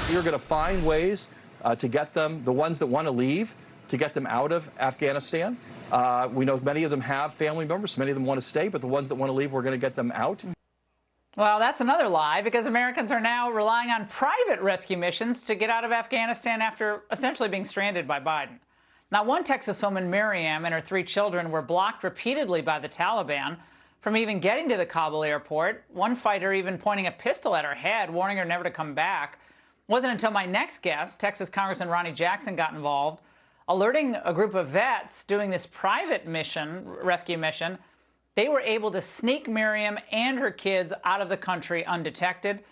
You're going to find ways to get them, the ones that want to leave, to get them out of Afghanistan. We know many of them have family members. Many of them want to stay, but the ones that want to leave, we're going to get them out. Well, that's another lie, because Americans are now relying on private rescue missions to get out of Afghanistan after essentially being stranded by Biden. Now, one Texas woman, Miriam, and her 3 children were blocked repeatedly by the Taliban from even getting to the Kabul airport. One fighter even pointing a pistol at her head, warning her never to come back. It wasn't until my next guest, Texas Congressman Ronnie Jackson, got involved, alerting a group of vets doing this private mission, rescue mission. They were able to sneak Miriam and her kids out of the country undetected.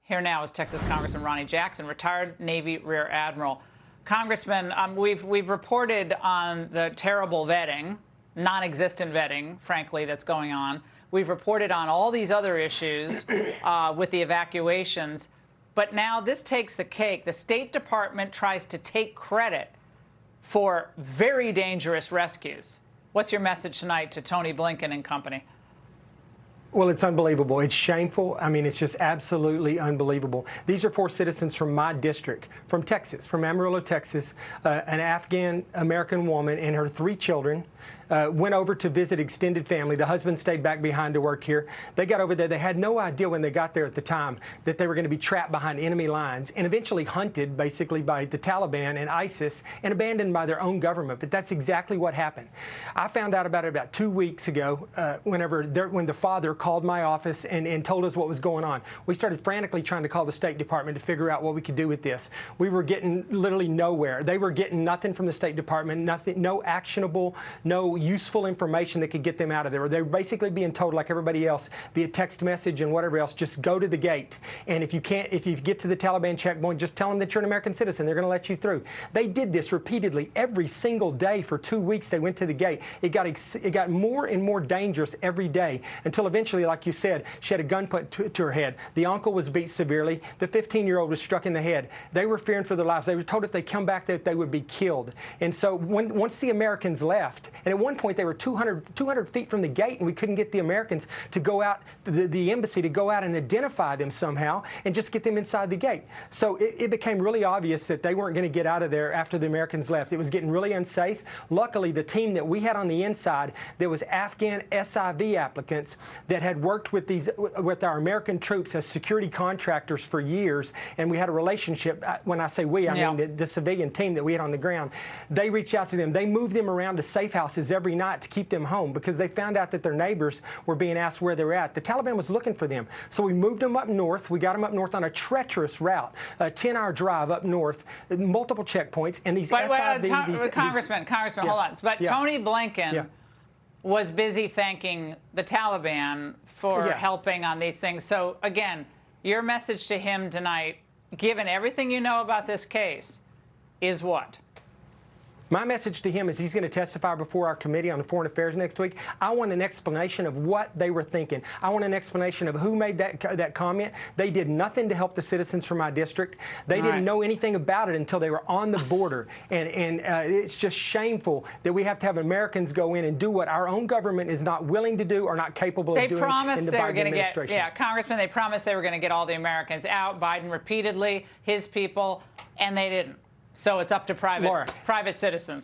Here now is Texas Congressman Ronnie Jackson, retired Navy Rear Admiral. Congressman, we've reported on the terrible vetting, non-existent vetting, frankly, that's going on. We've reported on all these other issues with the evacuations. But now this takes the cake. The State Department tries to take credit for very dangerous rescues. What's your message tonight to Tony Blinken and company? Well, it's unbelievable. It's shameful. I mean, it's just absolutely unbelievable. These are 4 citizens from my district, from Texas, from Amarillo, Texas. An Afghan-American woman and her 3 children went over to visit extended family. The husband stayed back behind to work here. They got over there. They had no idea when they got there at the time that they were going to be trapped behind enemy lines and eventually hunted, basically, by the Taliban and ISIS and abandoned by their own government. But that's exactly what happened. I found out about it about 2 weeks ago when the father called my office and told us what was going on. We started frantically trying to call the State Department to figure out what we could do with this. We were getting literally nowhere. They were getting nothing from the State Department, nothing, no actionable, no useful information that could get them out of there. They're basically being told, like everybody else, via text message and whatever else, just go to the gate. And if you get to the Taliban checkpoint, just tell them that you're an American citizen. They're going to let you through. They did this repeatedly every single day for 2 weeks. They went to the gate. It got more and more dangerous every day until eventually, like you said, she had a gun put to her head. The uncle was beat severely. The 15-year-old was struck in the head. They were fearing for their lives. They were told if they come back that they would be killed. And so once the Americans left, and at one point they were 200 feet from the gate, and we couldn't get the Americans to go out, the embassy to go out and identify them somehow and just get them inside the gate. So it became really obvious that they weren't going to get out of there after the Americans left. It was getting really unsafe. Luckily, the team that we had on the inside, there was Afghan SIV applicants that had worked with our American troops as security contractors for years, and we had a relationship. When I say we, I mean the civilian team that we had on the ground. They reached out to them. They moved them around to safe houses every night to keep them home because they found out that their neighbors were being asked where they were at. The Taliban was looking for them. So we moved them up north. We got them up north on a treacherous route, a 10-hour drive up north, multiple checkpoints, and these SIV... Congressman, hold on. But Tony Blinken was busy thanking the Taliban for helping on these things. So, again, your message to him tonight, given everything you know about this case, is what? My message to him is he's going to testify before our committee on Foreign Affairs next week. I want an explanation of what they were thinking. I want an explanation of who made that comment. They did nothing to help the citizens from my district. They didn't know anything about it until they were on the border. And it's just shameful that we have to have Americans go in and do what our own government is not willing to do or not capable of doing in the Biden administration. Congressman, they promised they were going to get all the Americans out. Biden repeatedly, his people, and they didn't. So it's up to private citizens.